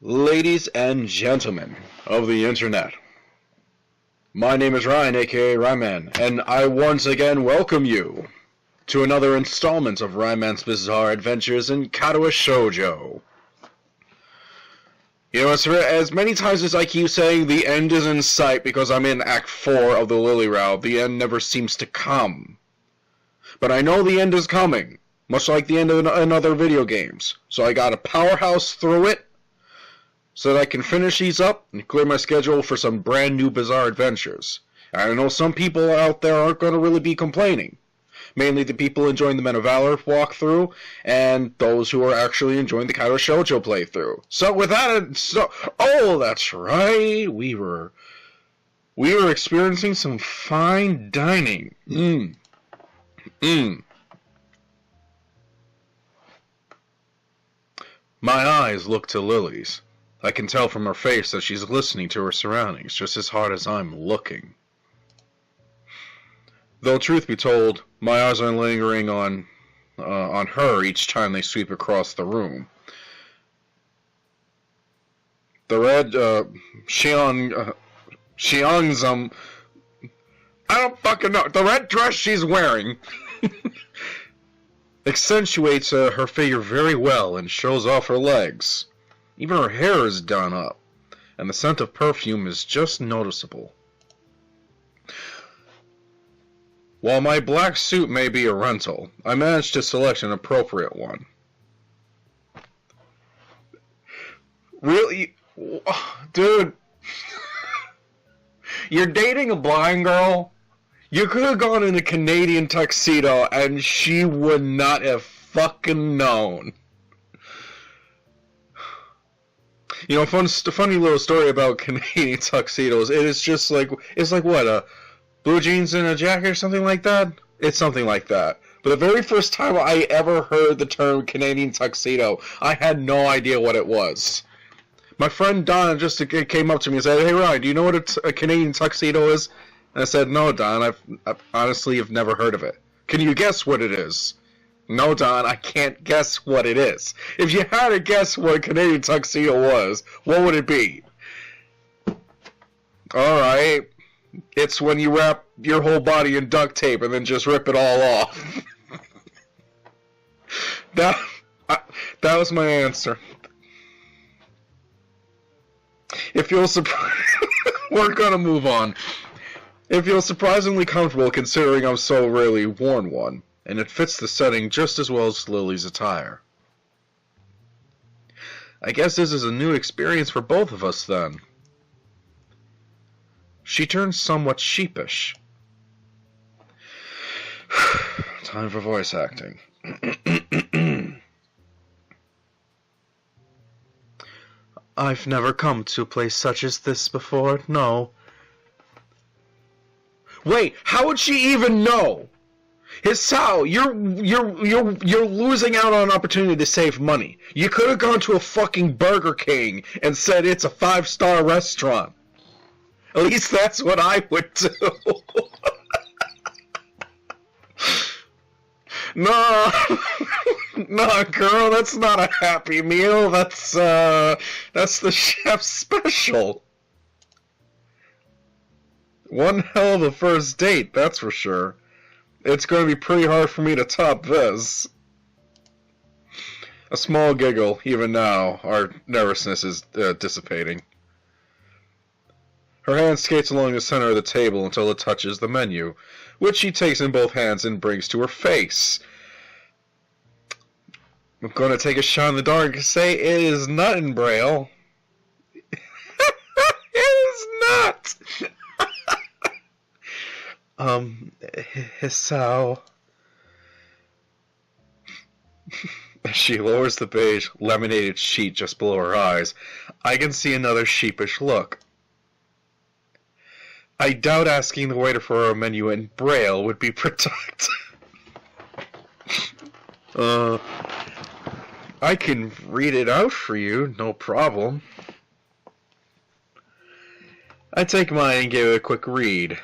Ladies and gentlemen of the internet, my name is Ryan, aka Ryman, and I once again welcome you to another installment of Ryman's Bizarre Adventures in Katawa Shoujo. You know, as many times as I keep saying the end is in sight because I'm in Act 4 of the Lilly route, the end never seems to come. But I know the end is coming, much like the end of other video games, so I gotta powerhouse through it, so that I can finish these up and clear my schedule for some brand new bizarre adventures. And I know some people out there aren't going to really be complaining. Mainly the people enjoying the Men of Valor walkthrough, and those who are actually enjoying the Katawa Shoujo playthrough. So with that, oh, that's right, we were experiencing some fine dining. My eyes look to Lily's. I can tell from her face that she's listening to her surroundings just as hard as I'm looking. Though truth be told, my eyes are lingering on her each time they sweep across the room. The red Xiangzum, I don't fucking know. The red dress she's wearing accentuates her figure very well and shows off her legs. Even her hair is done up, and the scent of perfume is just noticeable. While my black suit may be a rental, I managed to select an appropriate one. Really? Dude, you're dating a blind girl? You could have gone in a Canadian tuxedo and she would not have fucking known. You know, funny little story about Canadian tuxedos. It is just like, it's like what, blue jeans and a jacket or something like that? It's something like that. But the very first time I ever heard the term Canadian tuxedo, I had no idea what it was. My friend Don just came up to me and said, "Hey Ryan, do you know what a Canadian tuxedo is?" And I said, "No, Don, I honestly have never heard of it. Can you guess what it is?" "No, Don, I can't guess what it is." If you had to guess what a Canadian tuxedo was, what would it be? Alright. It's when you wrap your whole body in duct tape and then just rip it all off. That was my answer. It feels we're gonna move on. It feels surprisingly comfortable considering I've so rarely worn one, and it fits the setting just as well as Lily's attire. I guess this is a new experience for both of us then. She turns somewhat sheepish. Time for voice acting. I've never come to a place such as this before, no. Wait, how would she even know? Hisao, you're losing out on an opportunity to save money. You could have gone to a fucking Burger King and said it's a 5-star restaurant. At least that's what I would do. No, girl, that's not a Happy Meal. That's the chef's special. One hell of a first date, that's for sure. It's going to be pretty hard for me to top this. A small giggle, even now, our nervousness is dissipating. Her hand skates along the center of the table until it touches the menu, which she takes in both hands and brings to her face. I'm going to take a shot in the dark and say it is not in Braille. It is not! Hisao. As she lowers the beige, laminated sheet just below her eyes, I can see another sheepish look. I doubt asking the waiter for a menu in Braille would be productive. I can read it out for you, no problem. I take mine and give it a quick read.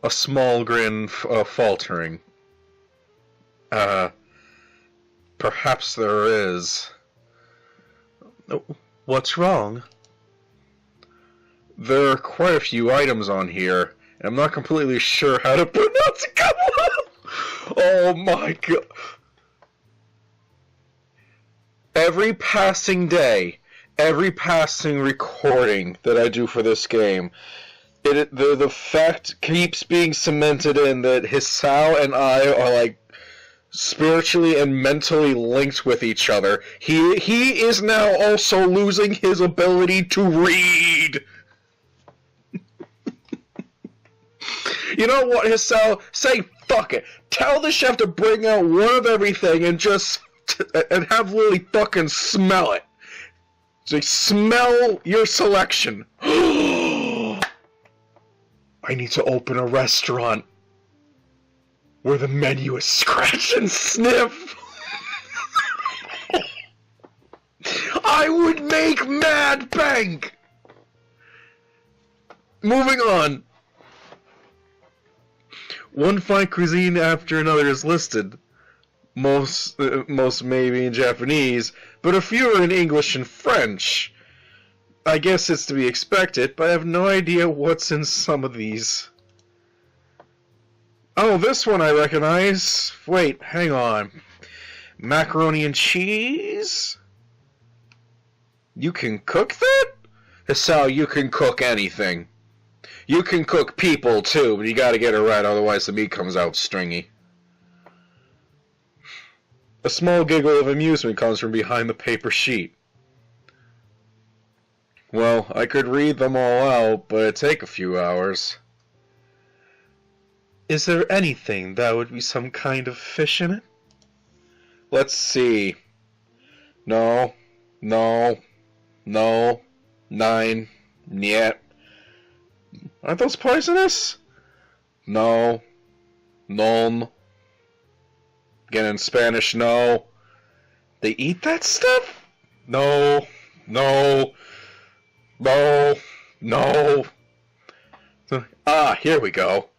A small grin faltering. Perhaps there is. What's wrong? There are quite a few items on here, and I'm not completely sure how to pronounce it. Come on! Oh my god. Every passing day, every passing recording that I do for this game, the fact keeps being cemented in that Hisao and I are like spiritually and mentally linked with each other. He is now also losing his ability to read. You know what, Hisao? Say fuck it. Tell the chef to bring out one of everything and just and have Lilly fucking smell it. Say, smell your selection. I need to open a restaurant where the menu is scratch and sniff. I would make mad bank. Moving on. One fine cuisine after another is listed. Most maybe in Japanese, but a few are in English and French. I guess it's to be expected, but I have no idea what's in some of these. Oh, this one I recognize. Wait, hang on. Macaroni and cheese? You can cook that? Hisao, you can cook anything. You can cook people, too, but you gotta get it right, otherwise the meat comes out stringy. A small giggle of amusement comes from behind the paper sheet. Well, I could read them all out, but it'd take a few hours. Is there anything that would be some kind of fish in it? Let's see. No. 9. Niet. Aren't those poisonous? No. Non. Again in Spanish, no. They eat that stuff? No. Ah, here we go.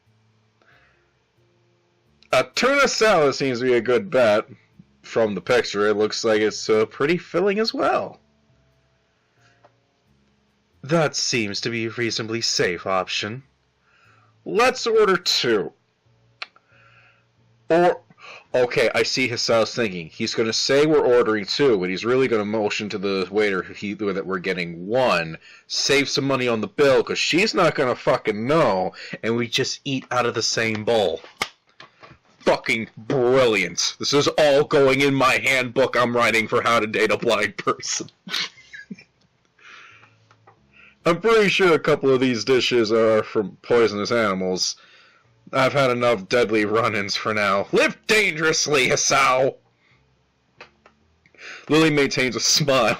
A tuna salad seems to be a good bet. From the picture, it looks like it's pretty filling as well. That seems to be a reasonably safe option. Let's order 2. Okay, I see Hisao's thinking. He's going to say we're ordering 2, but he's really going to motion to the waiter that we're getting 1. Save some money on the bill, because she's not going to fucking know, and we just eat out of the same bowl. Fucking brilliant. This is all going in my handbook I'm writing for how to date a blind person. I'm pretty sure a couple of these dishes are from poisonous animals. I've had enough deadly run-ins for now. Live dangerously, Hisao! Lilly maintains a smile,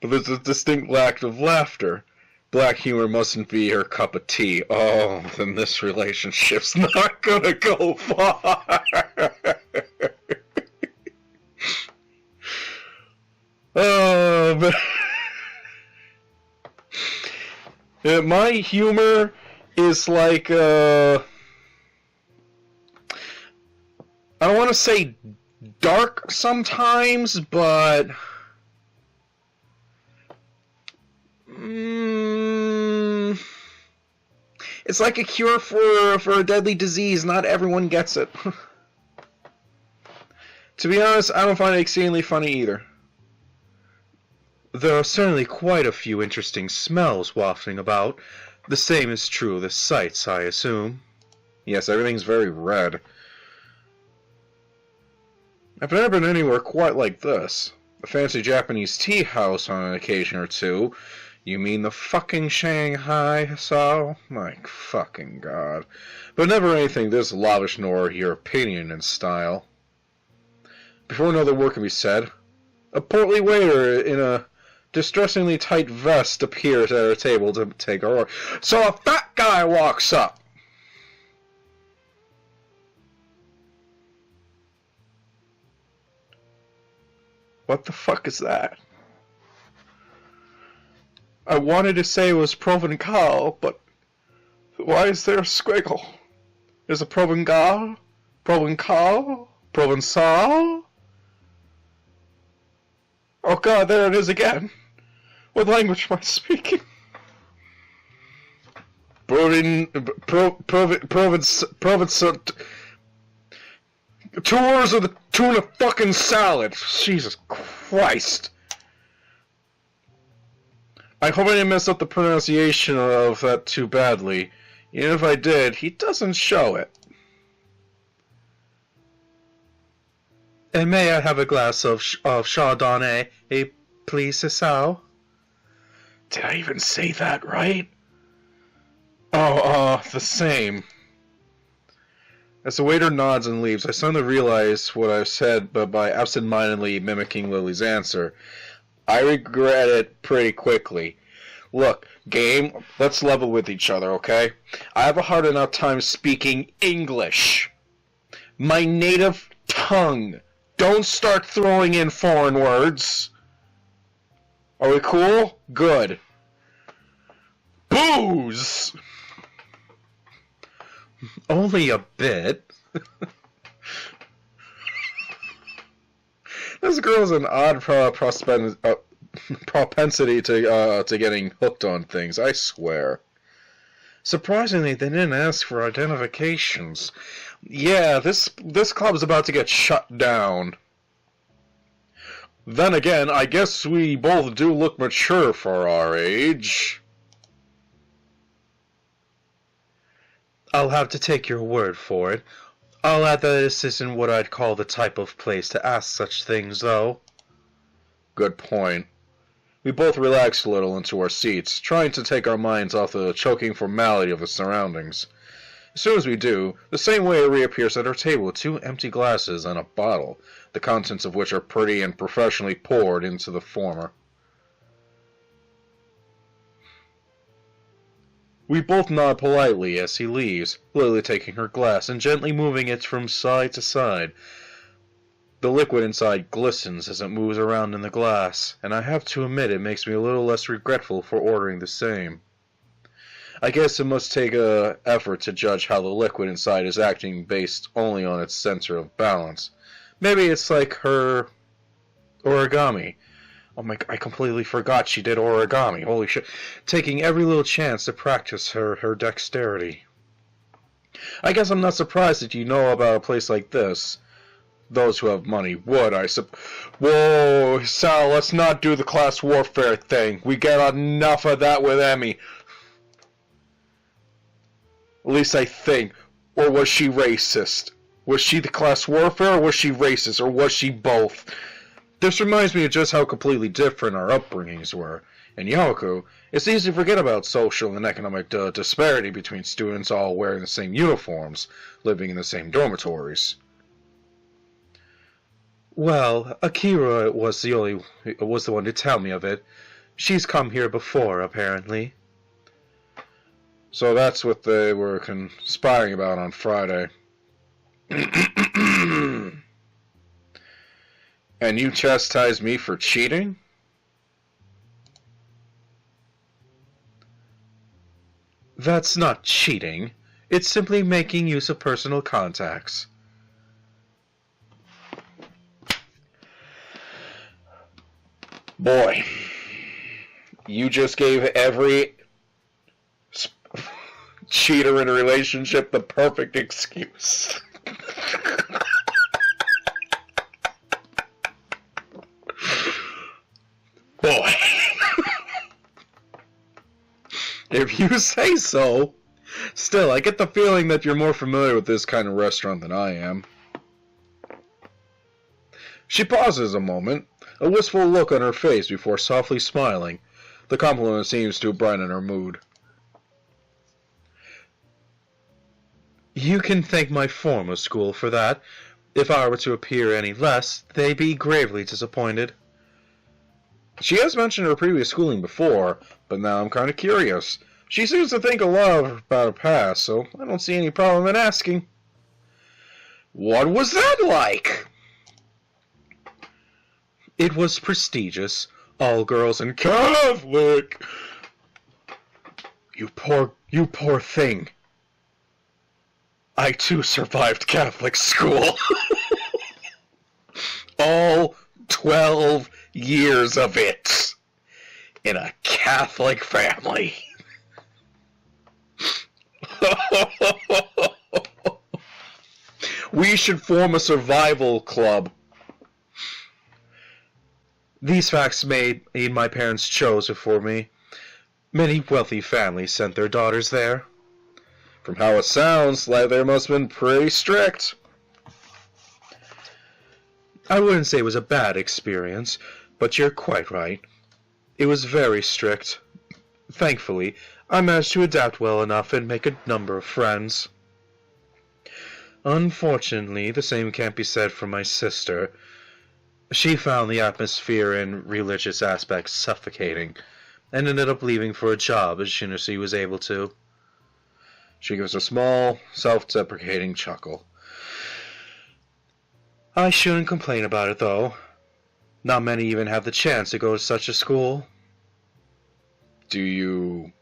but there's a distinct lack of laughter. Black humor mustn't be her cup of tea. Oh, then this relationship's not gonna go far. Oh, but yeah, my humor is like, I don't want to say dark sometimes, but it's like a cure for a deadly disease. Not everyone gets it. To be honest, I don't find it exceedingly funny either. There are certainly quite a few interesting smells wafting about. The same is true of the sights, I assume. Yes, everything's very red. I've never been anywhere quite like this. A fancy Japanese tea house on an occasion or two. You mean the fucking Shanghai, Hisao? My fucking god. But never anything this lavish nor European in style. Before another word can be said, a portly waiter in a distressingly tight vest appears at our table to take our order. So a fat guy walks up. What the fuck is that? I wanted to say it was Provencal, but why is there a squiggle? Is it Provencal? Provencal? Provençal? Oh god, there it is again. What language am I speaking? Province. Tours of the tuna fucking salad. Jesus Christ. I hope I didn't mess up the pronunciation of that too badly. Even if I did, he doesn't show it. And may I have a glass of Chardonnay, please, Sisao? Did I even say that right? Oh, the same. As the waiter nods and leaves, I suddenly realize what I've said, but by absent-mindedly mimicking Lily's answer. I regret it pretty quickly. Look, game, let's level with each other, okay? I have a hard enough time speaking English. My native tongue. Don't start throwing in foreign words. Are we cool? Good. Booze! Only a bit. This girl has an odd propensity to getting hooked on things, I swear. Surprisingly, they didn't ask for identifications. Yeah, this club's about to get shut down. Then again, I guess we both do look mature for our age. I'll have to take your word for it. I'll add that this isn't what I'd call the type of place to ask such things, though. Good point. We both relaxed a little into our seats, trying to take our minds off the choking formality of the surroundings. As soon as we do, the same waiter reappears at our table with 2 empty glasses and a bottle, the contents of which are pretty and professionally poured into the former. We both nod politely as he leaves, Lily taking her glass and gently moving it from side to side. The liquid inside glistens as it moves around in the glass, and I have to admit it makes me a little less regretful for ordering the same. I guess it must take an effort to judge how the liquid inside is acting based only on its center of balance. Maybe it's like her origami. Oh my, I completely forgot she did origami. Holy shit. Taking every little chance to practice her dexterity. I guess I'm not surprised that you know about a place like this. Those who have money would, I suppose. Whoa, Sal, let's not do the class warfare thing. We get enough of that with Emmy. At least I think. Or was she racist? Was she the class warfare, or was she racist, or was she both? This reminds me of just how completely different our upbringings were. In Yokoku, it's easy to forget about social and economic disparity between students all wearing the same uniforms, living in the same dormitories. Well, Akira was the one to tell me of it. She's come here before, apparently. So that's what they were conspiring about on Friday. And you chastise me for cheating? That's not cheating. It's simply making use of personal contacts. Boy, you just gave every cheater in a relationship the perfect excuse. Boy. If you say so. Still, I get the feeling that you're more familiar with this kind of restaurant than I am. She pauses a moment, a wistful look on her face before softly smiling. The compliment seems to brighten her mood. You can thank my former school for that. If I were to appear any less, they'd be gravely disappointed. She has mentioned her previous schooling before, but now I'm kind of curious. She seems to think a lot about her past, so I don't see any problem in asking. What was that like? It was prestigious, all girls and Catholic! You poor thing. I too survived Catholic school. All 12 years of it. in a Catholic family. We should form a survival club. These facts made my parents chose it for me. Many wealthy families sent their daughters there. From how it sounds, like they must have been pretty strict. I wouldn't say it was a bad experience, but you're quite right. It was very strict. Thankfully, I managed to adapt well enough and make a number of friends. Unfortunately, the same can't be said for my sister. She found the atmosphere and religious aspects suffocating, and ended up leaving for a job as soon as she was able to. She gives a small, self-deprecating chuckle. I shouldn't complain about it, though. Not many even have the chance to go to such a school. Do you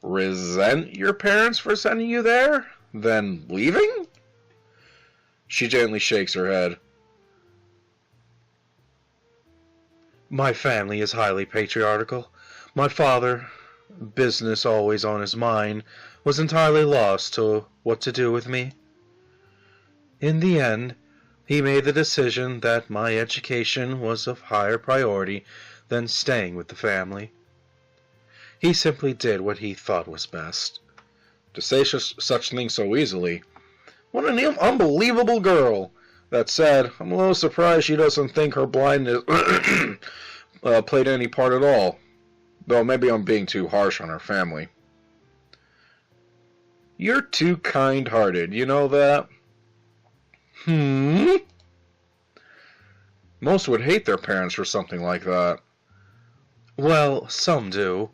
resent your parents for sending you there, then leaving? She gently shakes her head. My family is highly patriarchal. My father, business always on his mind, was entirely lost to what to do with me. In the end, he made the decision that my education was of higher priority than staying with the family. He simply did what he thought was best. To say such things so easily. What an unbelievable girl. That said, I'm a little surprised she doesn't think her blindness played any part at all. Though maybe I'm being too harsh on her family. You're too kind-hearted, you know that? Most would hate their parents for something like that. Well, some do.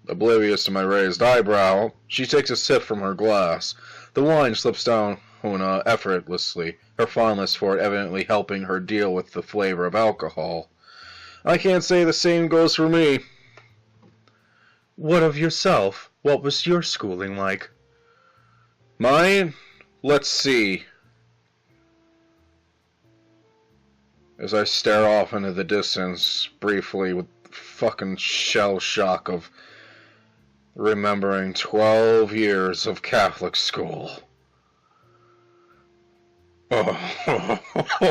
Oblivious to my raised eyebrow, she takes a sip from her glass. The wine slips down effortlessly, her fondness for it evidently helping her deal with the flavor of alcohol. I can't say the same goes for me. What of yourself? What was your schooling like? Mine? Let's see. As I stare off into the distance, briefly, with fucking shell shock of remembering 12 years of Catholic school. Oh.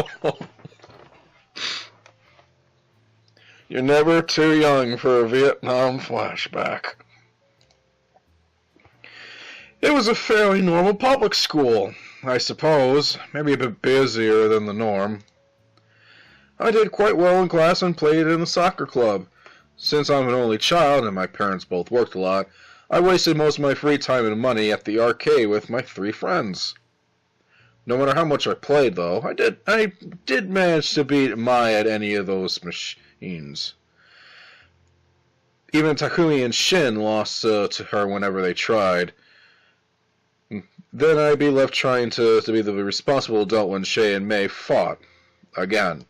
You're never too young for a Vietnam flashback. It was a fairly normal public school, I suppose, maybe a bit busier than the norm. I did quite well in class and played in the soccer club. Since I'm an only child and my parents both worked a lot, I wasted most of my free time and money at the arcade with my 3 friends. No matter how much I played, though, I did manage to beat Mai at any of those machines. Even Takumi and Shin lost to her whenever they tried. Then I'd be left trying to be the responsible adult when Shay and Mei fought. Again.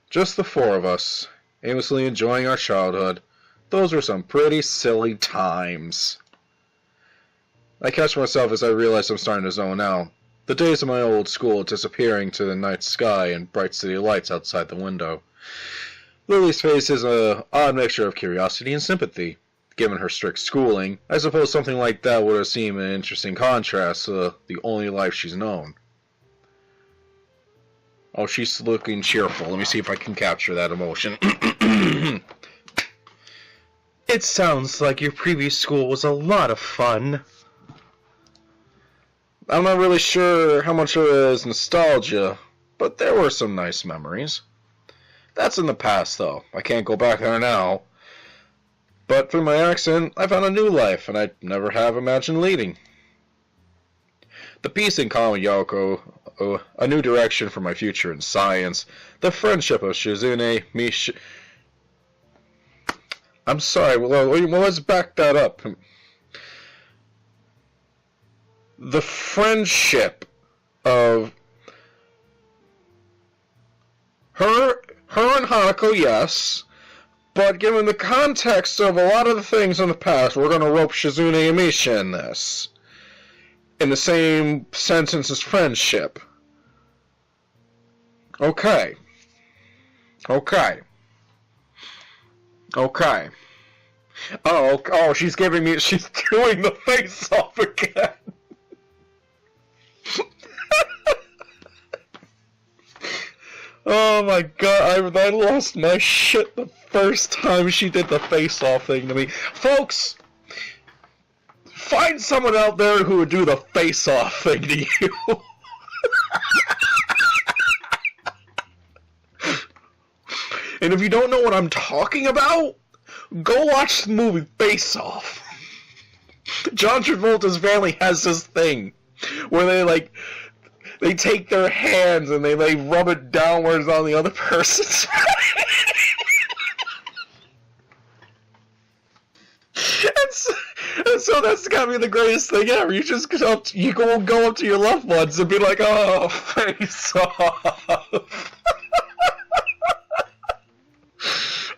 Just the 4 of us, aimlessly enjoying our childhood. Those were some pretty silly times. I catch myself as I realize I'm starting to zone out. The days of my old school disappearing to the night sky and bright city lights outside the window. Lily's face is an odd mixture of curiosity and sympathy. Given her strict schooling, I suppose something like that would have seemed an interesting contrast to the only life she's known. Oh, she's looking cheerful. Let me see if I can capture that emotion. It sounds like your previous school was a lot of fun. I'm not really sure how much of it is nostalgia, but there were some nice memories. That's in the past, though. I can't go back there now. But through my accident, I found a new life, and I'd never have imagined leading. The peace and calm of Yoko, a new direction for my future in science, the friendship of Shizune, I'm sorry, well, let's back that up. The friendship of her and Hanako, yes, but given the context of a lot of the things in the past, we're going to rope Shizune and Misha in this. In the same sentence as friendship. Okay. Okay. She's she's doing the face-off again. Oh my god, I lost my shit the first time she did the face-off thing to me. Folks, find someone out there who would do the face-off thing to you. And if you don't know what I'm talking about, go watch the movie Face Off. John Travolta's family has this thing where they take their hands and they rub it downwards on the other person's and so that's gotta be the greatest thing ever. You just go up to your loved ones and be like, oh, face off.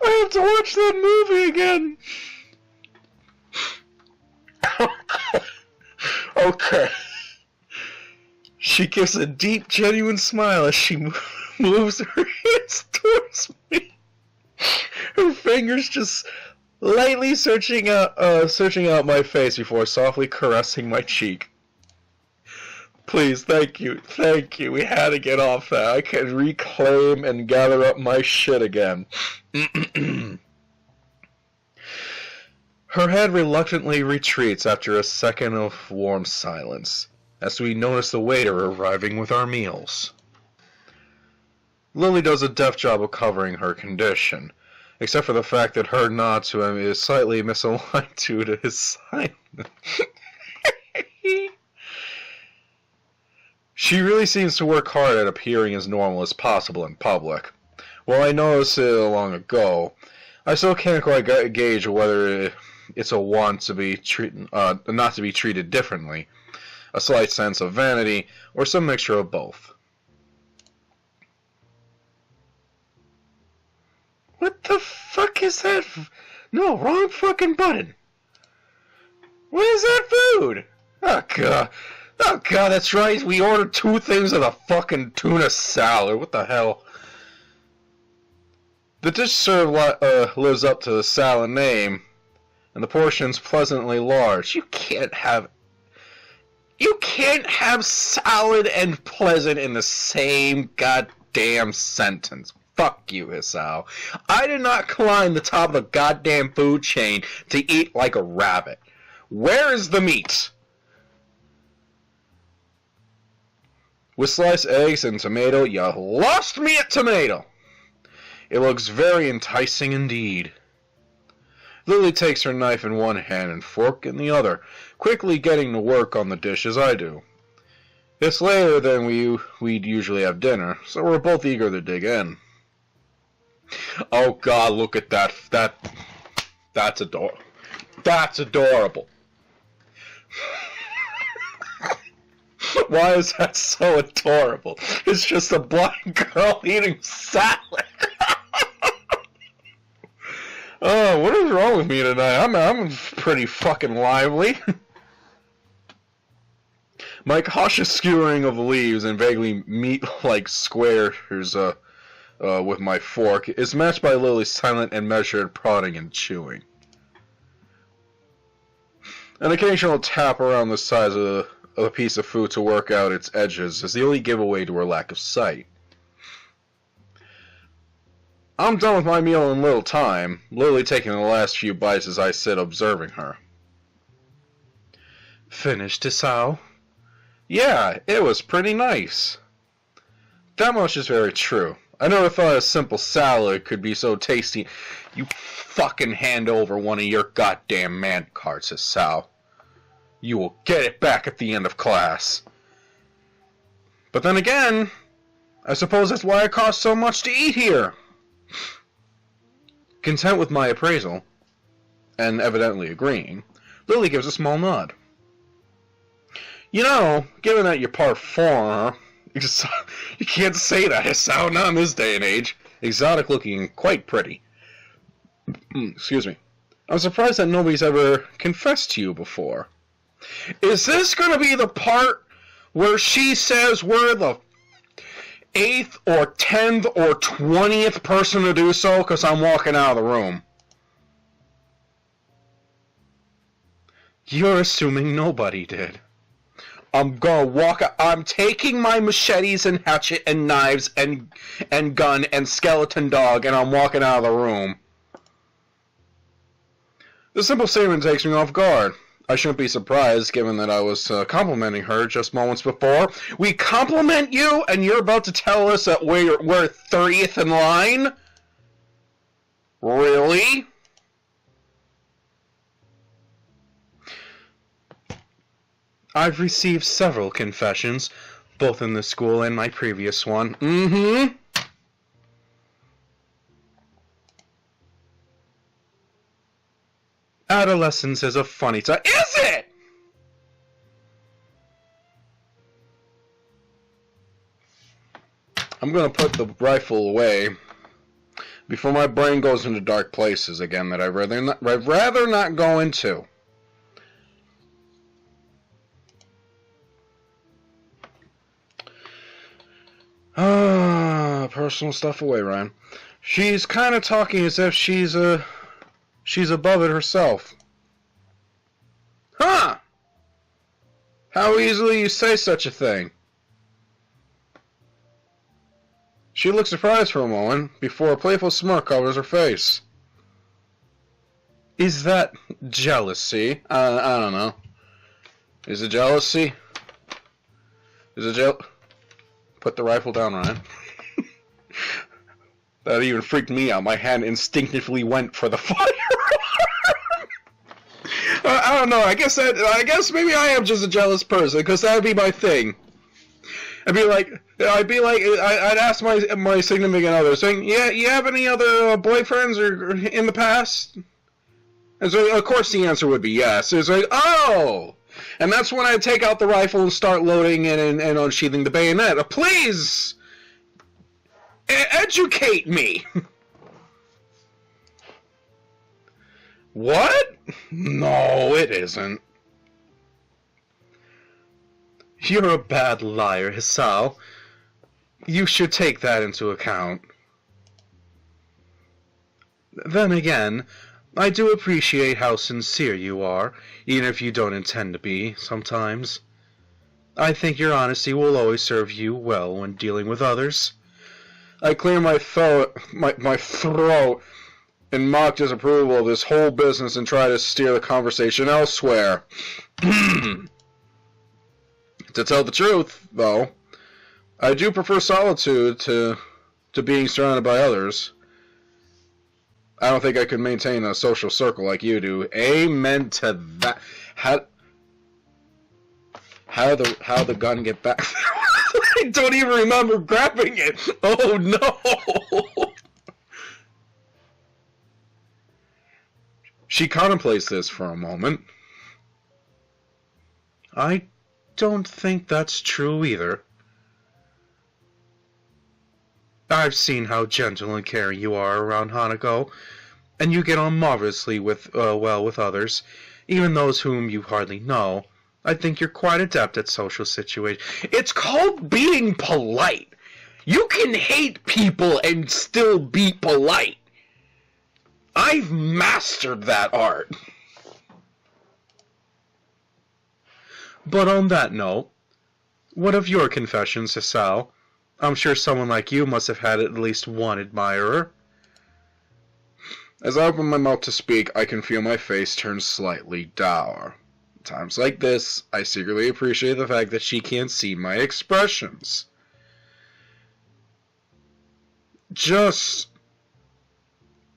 I have to watch that movie again. Okay. She gives a deep, genuine smile as she moves her hands towards me. Her fingers just lightly searching out my face before softly caressing my cheek. Please, thank you. We had to get off that. I can reclaim and gather up my shit again. Her head reluctantly retreats after a second of warm silence, as we notice the waiter arriving with our meals. Lilly does a deft job of covering her condition, except for the fact that her nod to him is slightly misaligned due to his silence. She really seems to work hard at appearing as normal as possible in public. While I noticed it long ago, I still can't quite gauge whether it's a want to be not to be treated differently, a slight sense of vanity, or some mixture of both. What the fuck is that? No, wrong fucking button. What is that food? Oh god, that's right. We ordered 2 things of a fucking tuna salad. What the hell? The dish served lives up to the salad name, and the portion's pleasantly large. You can't have salad and pleasant in the same goddamn sentence. Fuck you, Hisao. I did not climb the top of the goddamn food chain to eat like a rabbit. Where is the meat? With sliced eggs and tomato, you lost me at tomato. It looks very enticing indeed. Lilly takes her knife in one hand and fork in the other, quickly getting to work on the dish as I do. It's later than we'd usually have dinner, so we're both eager to dig in. Oh god, look at that. That's adorable. That's adorable. Why is that so adorable? It's just a blind girl eating salad. Oh, what is wrong with me tonight? I'm pretty fucking lively. My cautious skewering of the leaves and vaguely meat-like squares with my fork is matched by Lilly's silent and measured prodding and chewing. An occasional tap around the sides of a piece of food to work out its edges is the only giveaway to her lack of sight. I'm done with my meal in little time, Lilly taking the last few bites as I sit observing her. Finished, Hisao? Yeah, it was pretty nice. That much is very true. I never thought a simple salad could be so tasty. You fucking hand over one of your goddamn man cards, Hisao. You will get it back at the end of class. But then again, I suppose that's why it costs so much to eat here. Content with my appraisal, and evidently agreeing, Lilly gives a small nod. You know, given that you're part foreigner, you can't say that, Hisao, not in this day and age. Exotic looking and quite pretty. Excuse me. I'm surprised that nobody's ever confessed to you before. Is this going to be the part where she says we're the 8th or 10th or 20th person to do so? Because I'm walking out of the room. You're assuming nobody did. I'm taking my machetes and hatchet and knives and gun and skeleton dog, and I'm walking out of the room. The simple statement takes me off guard. I shouldn't be surprised, given that I was complimenting her just moments before. We compliment you, and you're about to tell us that we're 30th in line? Really? I've received several confessions, both in this school and my previous one. Mm-hmm. Adolescence is a funny time. Is it? I'm gonna put the rifle away before my brain goes into dark places again that I'd rather not go into. Personal stuff away, Ryan. She's kind of talking as if she's above it herself. Huh? How easily you say such a thing. She looks surprised for a moment before a playful smirk covers her face. Is that jealousy? I don't know. Is it jealousy? Put the rifle down, Ryan. That even freaked me out. My hand instinctively went for the firearm. I don't know. I guess maybe I am just a jealous person, because that would be my thing. I'd ask my significant other, saying, "Yeah, you have any other boyfriends or in the past?" And so, of course, the answer would be yes. It's like, oh, and that's when I'd take out the rifle and start loading and unsheathing the bayonet. Please, educate me. What? No, it isn't. You're a bad liar, Hisao. You should take that into account. Then again, I do appreciate how sincere you are, even if you don't intend to be, sometimes. I think your honesty will always serve you well when dealing with others. I clear my throat in mock disapproval of this whole business and try to steer the conversation elsewhere. To tell the truth, though, I do prefer solitude to being surrounded by others. I don't think I could maintain a social circle like you do. Amen to that. How the gun get back? I don't even remember grabbing it. Oh no! She contemplates this for a moment. I don't think that's true either. I've seen how gentle and caring you are around Hanako, and you get on marvelously well with others, even those whom you hardly know. I think you're quite adept at social situations. It's called being polite. You can hate people and still be polite. I've mastered that art. But on that note, what of your confessions, Hisao? I'm sure someone like you must have had at least one admirer. As I open my mouth to speak, I can feel my face turn slightly dour. At times like this, I secretly appreciate the fact that she can't see my expressions. Just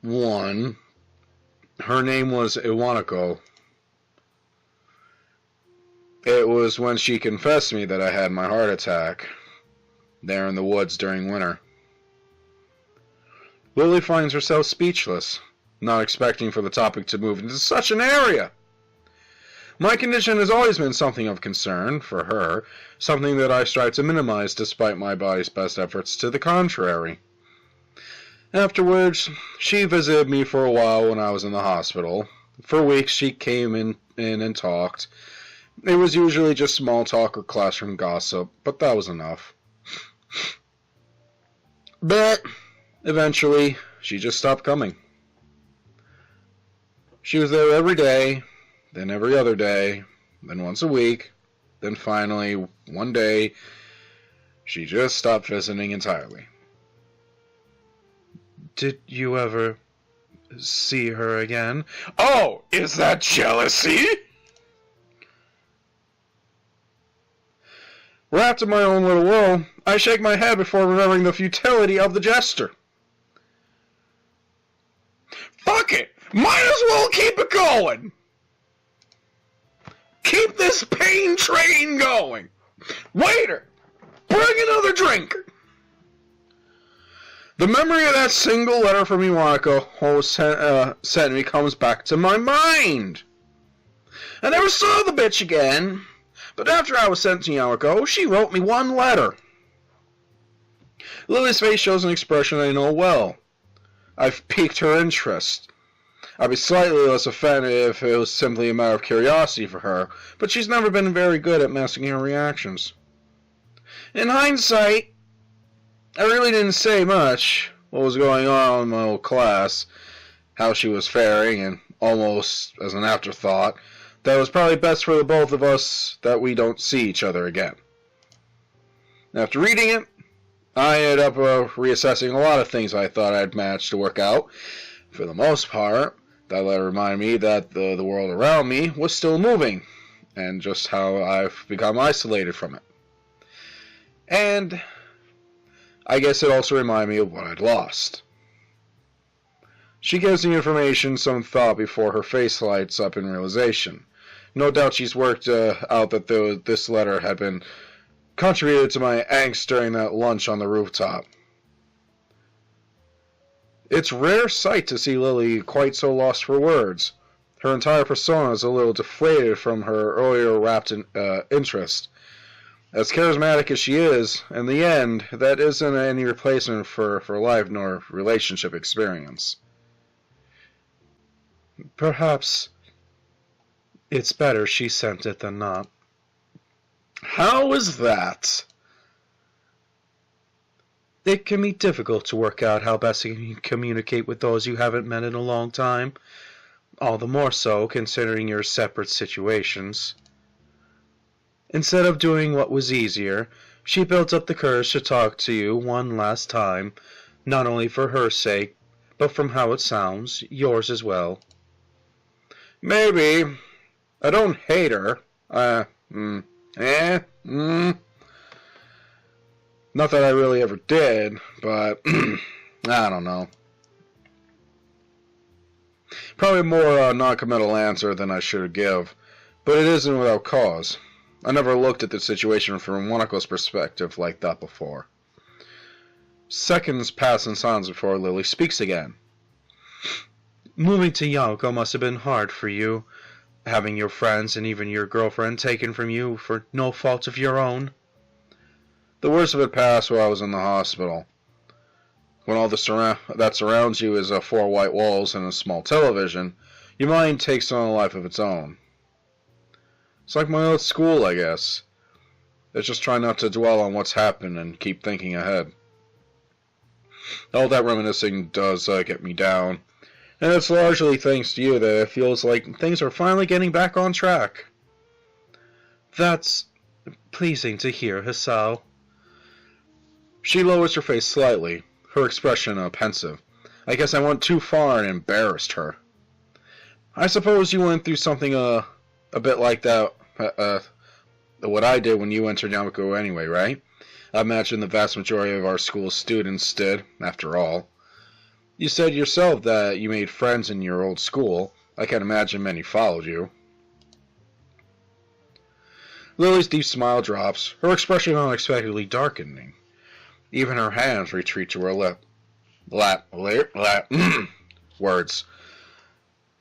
one. Her name was Iwanako. It was when she confessed to me that I had my heart attack, there in the woods during winter. Lilly finds herself speechless, not expecting for the topic to move into such an area. My condition has always been something of concern for her, something that I strive to minimize despite my body's best efforts to the contrary. Afterwards, she visited me for a while when I was in the hospital. For weeks she came in and talked. It was usually just small talk or classroom gossip, but that was enough. But eventually, she just stopped coming. She was there every day, then every other day, then once a week, then finally, one day, she just stopped visiting entirely. Did you ever see her again? Oh, is that jealousy? Wrapped in my own little world, I shake my head before remembering the futility of the gesture. Fuck it! Might as well keep it going! Keep this pain train going! Waiter! Bring another drink! The memory of that single letter from Iwanako sent me comes back to my mind. I never saw the bitch again, but after I was sent to Iwanako, she wrote me one letter. Lily's face shows an expression I know well. I've piqued her interest. I'd be slightly less offended if it was simply a matter of curiosity for her, but she's never been very good at masking her reactions. In hindsight, I really didn't say much. What was going on in my old class, how she was faring, and almost as an afterthought, that it was probably best for the both of us that we don't see each other again. After reading it, I ended up reassessing a lot of things I thought I'd managed to work out. For the most part, that letter reminded me that the world around me was still moving, and just how I've become isolated from it. And I guess it also reminded me of what I'd lost. She gives the information some thought before her face lights up in realization. No doubt she's worked out that this letter had been contributed to my angst during that lunch on the rooftop. It's a rare sight to see Lily quite so lost for words. Her entire persona is a little deflated from her earlier rapt interest. As charismatic as she is, in the end, that isn't any replacement for life nor relationship experience. Perhaps it's better she sent it than not. How is that? It can be difficult to work out how best to communicate with those you haven't met in a long time, all the more so considering your separate situations. Instead of doing what was easier, she built up the courage to talk to you one last time, not only for her sake, but from how it sounds, yours as well. Maybe. I don't hate her. Not that I really ever did, but I don't know. Probably more non-committal answer than I should give, but it isn't without cause. I never looked at the situation from Wanako's perspective like that before. Seconds pass in silence before Lily speaks again. Moving to Yonko must have been hard for you, having your friends and even your girlfriend taken from you for no fault of your own. The worst of it passed while I was in the hospital. When all that surrounds you is 4 white walls and a small television, your mind takes on a life of its own. It's like my old school, I guess. It's just trying not to dwell on what's happened and keep thinking ahead. All that reminiscing does get me down, and it's largely thanks to you that it feels like things are finally getting back on track. That's pleasing to hear, Hisao. She lowers her face slightly, her expression pensive. I guess I went too far and embarrassed her. I suppose you went through something a bit like that, what I did when you entered Yamako anyway, right? I imagine the vast majority of our school students did, after all. You said yourself that you made friends in your old school. I can't imagine many followed you. Lily's deep smile drops, her expression unexpectedly darkening. Even her hands retreat to her lip. Words.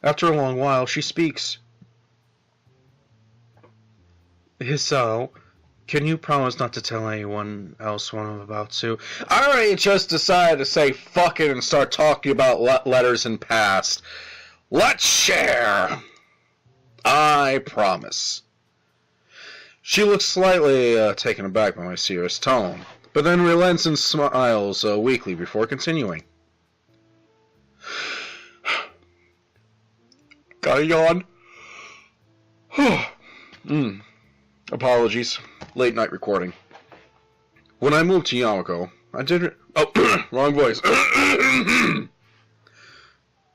After a long while, she speaks. Hisao, can you promise not to tell anyone else what I'm about to? I already just decided to say fuck it and start talking about letters and past. Let's share. I promise. She looks slightly taken aback by my serious tone, but then relents and smiles weakly before continuing. Got a yawn? Apologies. Late night recording. When I moved to Yamako, I did... Oh, wrong voice.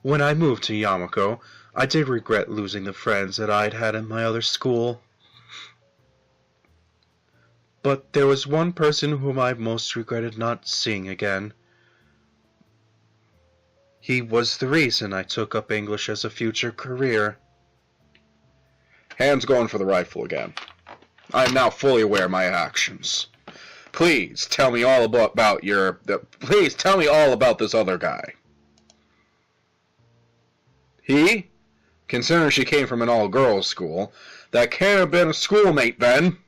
When I moved to Yamako, I did regret losing the friends that I'd had in my other school. But there was one person whom I most regretted not seeing again. He was the reason I took up English as a future career. Hands going for the rifle again. I am now fully aware of my actions. Please tell me all about Please tell me all about this other guy. He? Considering she came from an all-girls school, that can't have been a schoolmate then.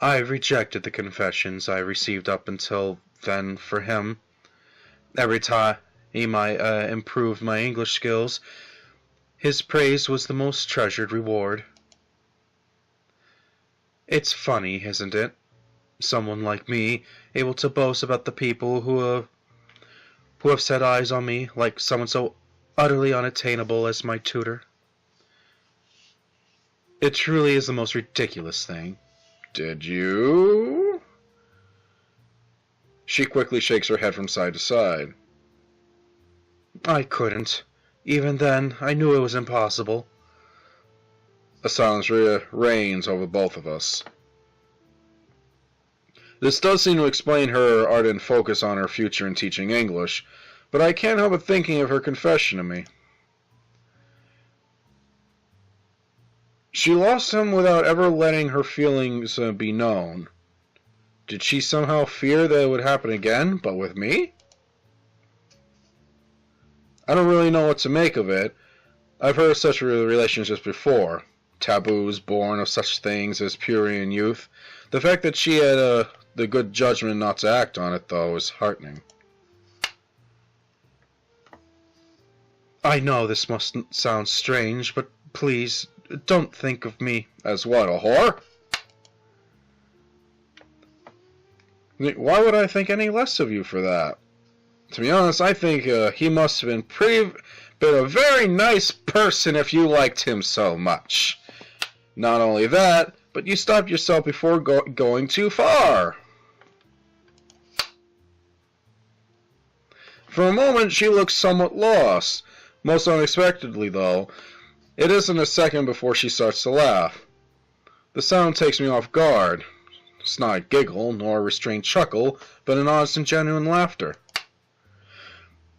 I rejected the confessions I received up until then for him. Every time I improved my English skills, his praise was the most treasured reward. It's funny, isn't it? Someone like me, able to boast about the people who have set eyes on me, like someone so utterly unattainable as my tutor. It truly is the most ridiculous thing. Did you? She quickly shakes her head from side to side. I couldn't. Even then, I knew it was impossible. A silence reigns over both of us. This does seem to explain her ardent focus on her future in teaching English, but I can't help but thinking of her confession to me. She lost him without ever letting her feelings be known. Did she somehow fear that it would happen again, but with me? I don't really know what to make of it. I've heard of such relationships before. Taboos born of such things as purity and youth. The fact that she had the good judgment not to act on it, though, is heartening. I know this must sound strange, but please, don't think of me. As what, a whore? Why would I think any less of you for that? To be honest, I think he must have been a very nice person if you liked him so much. Not only that, but you stopped yourself before going too far. For a moment, she looks somewhat lost. Most unexpectedly, though, it isn't a second before she starts to laugh. The sound takes me off guard. It's not a giggle, nor a restrained chuckle, but an honest and genuine laughter.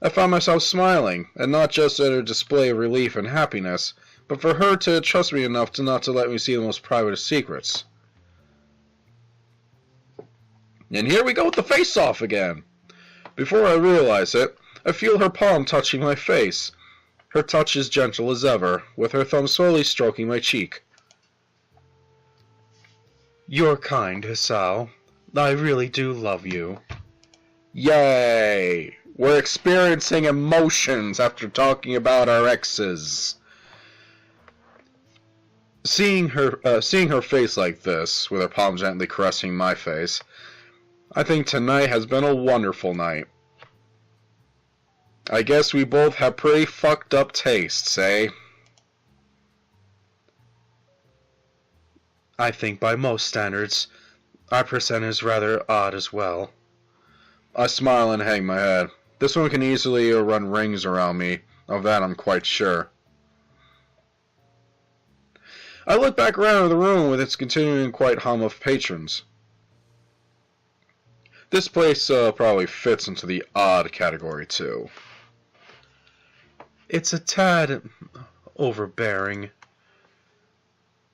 I found myself smiling, and not just at her display of relief and happiness, but for her to trust me enough to not to let me see the most private of secrets. And here we go with the face-off again. Before I realize it, I feel her palm touching my face. Her touch is gentle as ever, with her thumb slowly stroking my cheek. You're kind, Hisao. I really do love you. Yay! We're experiencing emotions after talking about our exes. Seeing her face like this, with her palm gently caressing my face, I think tonight has been a wonderful night. I guess we both have pretty fucked up tastes, eh? I think by most standards, our percent is rather odd as well. I smile and hang my head. This one can easily run rings around me. Of that I'm quite sure. I look back around the room with its continuing quiet hum of patrons. This place probably fits into the odd category, too. It's a tad overbearing.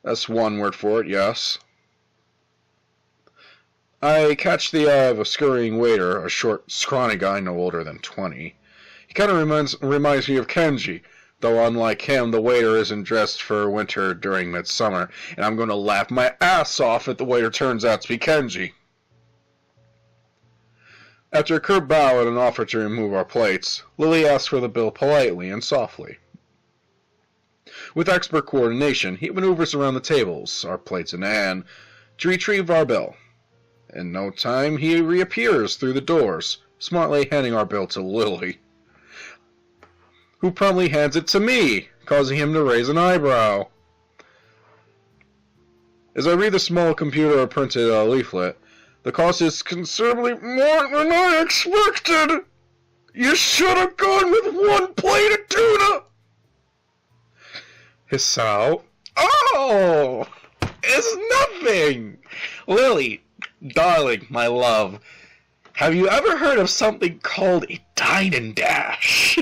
That's one word for it, yes. I catch the eye of a scurrying waiter, a short, scrawny guy no older than 20. He kind of reminds me of Kenji, though unlike him, the waiter isn't dressed for winter during midsummer, and I'm going to laugh my ass off if the waiter turns out to be Kenji. After a curt bow and an offer to remove our plates, Lilly asks for the bill politely and softly. With expert coordination, he maneuvers around the tables, our plates in hand, to retrieve our bill. In no time, he reappears through the doors, smartly handing our bill to Lilly, who promptly hands it to me, causing him to raise an eyebrow. As I read the small computer-printed leaflet, the cost is considerably more than I expected. You should have gone with one plate of tuna. Hisao. Oh, it's nothing. Lily, darling, my love, have you ever heard of something called a dine and dash?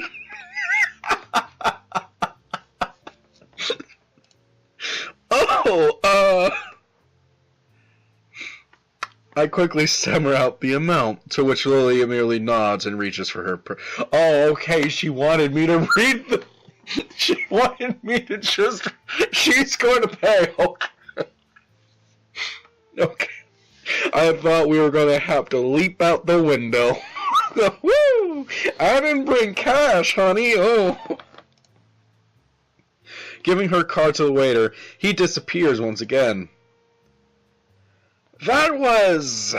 I quickly stammer out the amount, to which Lily merely nods and reaches for her Oh, okay, she wanted me to read the... She wanted me to just... She's going to pay. Okay. I thought we were going to have to leap out the window. Woo! I didn't bring cash, honey. Oh. Giving her card to the waiter, he disappears once again. That was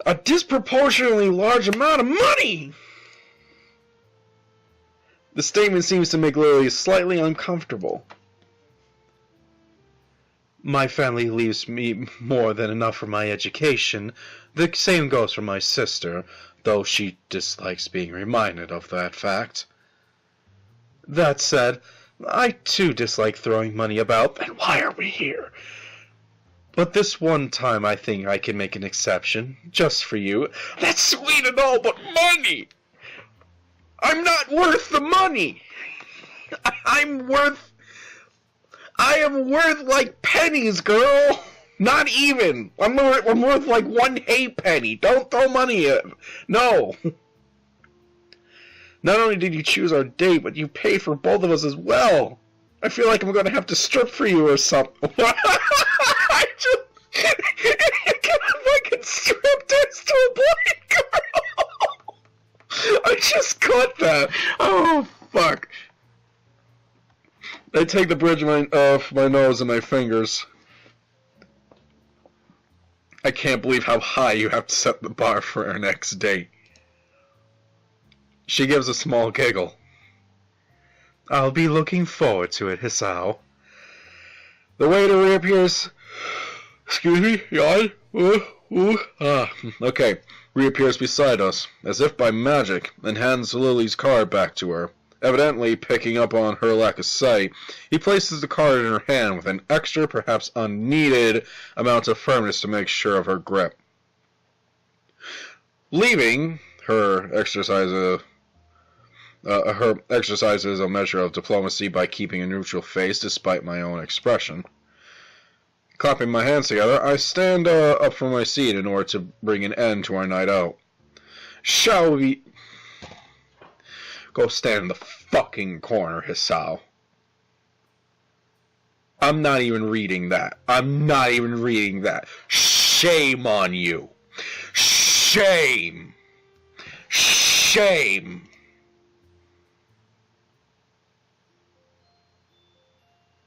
a disproportionately large amount of money! The statement seems to make Lily slightly uncomfortable. My family leaves me more than enough for my education. The same goes for my sister, though she dislikes being reminded of that fact. That said, I too dislike throwing money about. Then why are we here? But this one time I think I can make an exception, just for you. That's sweet and all, but money! I'm not worth the money! I am worth like pennies, girl! Not even! I'm worth like one halfpenny. Don't throw money in. No! Not only did you choose our date, but you paid for both of us as well. I feel like I'm gonna have to strip for you or something. I fucking stripped this to a blind girl. I just caught that. Oh, fuck. I take the bridge off my nose and my fingers. I can't believe how high you have to set the bar for our next date. She gives a small giggle. I'll be looking forward to it, Hisao. The waiter reappears. Excuse me, yawn? Okay. Reappears beside us, as if by magic, and hands Lily's card back to her. Evidently picking up on her lack of sight, he places the card in her hand with an extra, perhaps unneeded, amount of firmness to make sure of her grip. Leaving, her exercises a measure of diplomacy by keeping a neutral face despite my own expression. Clapping my hands together, I stand up from my seat in order to bring an end to our night out. Shall we... Go stand in the fucking corner, Hisao. I'm not even reading that. I'm not even reading that. Shame on you. Shame. Shame.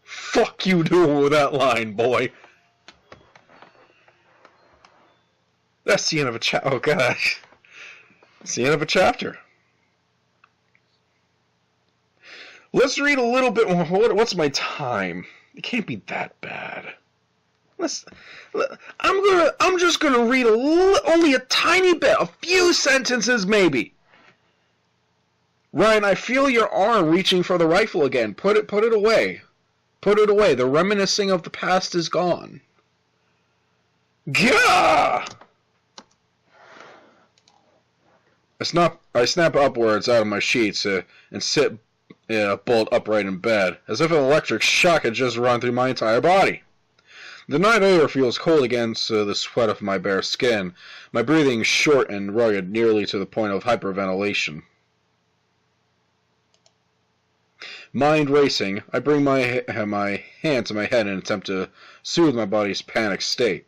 Fuck you doing with that line, boy. That's the end of a chapter. Oh, gosh. That's the end of a chapter. Let's read a little bit more. What's my time? It can't be that bad. I'm just gonna read only a tiny bit, a few sentences maybe. Ryan, I feel your arm reaching for the rifle again. Put it away. Put it away. The reminiscing of the past is gone. Gah! I snap upwards out of my sheets and sit bolt upright in bed, as if an electric shock had just run through my entire body. The night air feels cold against the sweat of my bare skin, my breathing short and rugged, nearly to the point of hyperventilation. Mind racing, I bring my hand to my head in an attempt to soothe my body's panicked state.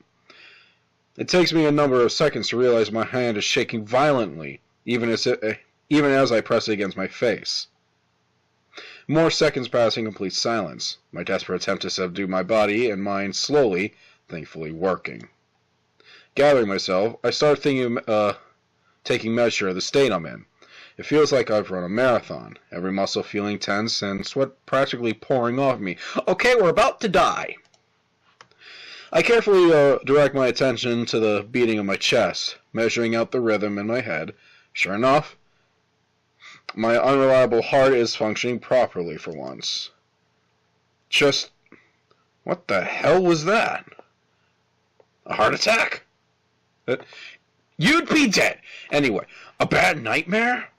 It takes me a number of seconds to realize my hand is shaking violently, even as I press it against my face. More seconds pass in complete silence, my desperate attempt to subdue my body and mind slowly, thankfully working. Gathering myself, I start taking measure of the state I'm in. It feels like I've run a marathon, every muscle feeling tense and sweat practically pouring off me. Okay, we're about to die. I carefully direct my attention to the beating of my chest, measuring out the rhythm in my head. Sure enough, my unreliable heart is functioning properly for once. Just, what the hell was that? A heart attack? You'd be dead. Anyway, a bad nightmare?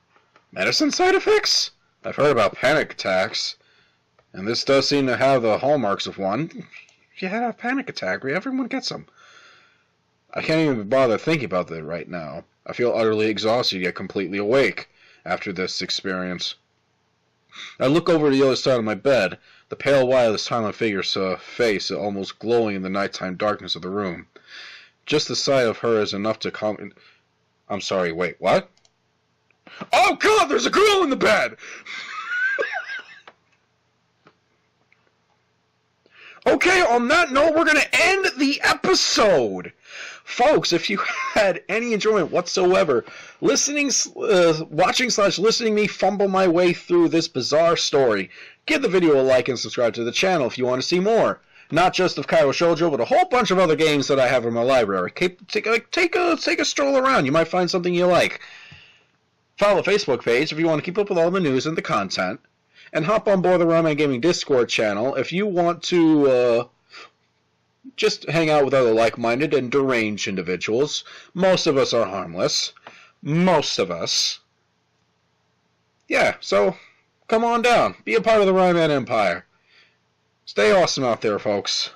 Medicine side effects? I've heard about panic attacks, and this does seem to have the hallmarks of one. If you had a panic attack, everyone gets them. I can't even bother thinking about that right now. I feel utterly exhausted yet completely awake after this experience. I look over to the other side of my bed, the pale white of the silent figure's face almost glowing in the nighttime darkness of the room. Just the sight of her is enough to calm... I'm sorry, wait, what? Oh God, there's a girl in the bed! Okay, on that note, we're going to end the episode. Folks, if you had any enjoyment whatsoever watching/listening me fumble my way through this bizarre story, give the video a like and subscribe to the channel if you want to see more. Not just of Katawa Shoujo, but a whole bunch of other games that I have in my library. Take a stroll around. You might find something you like. Follow the Facebook page if you want to keep up with all the news and the content. And hop on board the Ramen Gaming Discord channel if you want to just hang out with other like-minded and deranged individuals. Most of us are harmless. Most of us. Yeah, so come on down. Be a part of the Ramen Empire. Stay awesome out there, folks.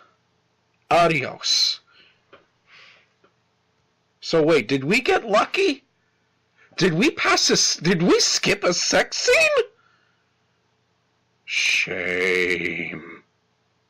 Adios. So wait, did we get lucky? Did we skip a sex scene? Shame.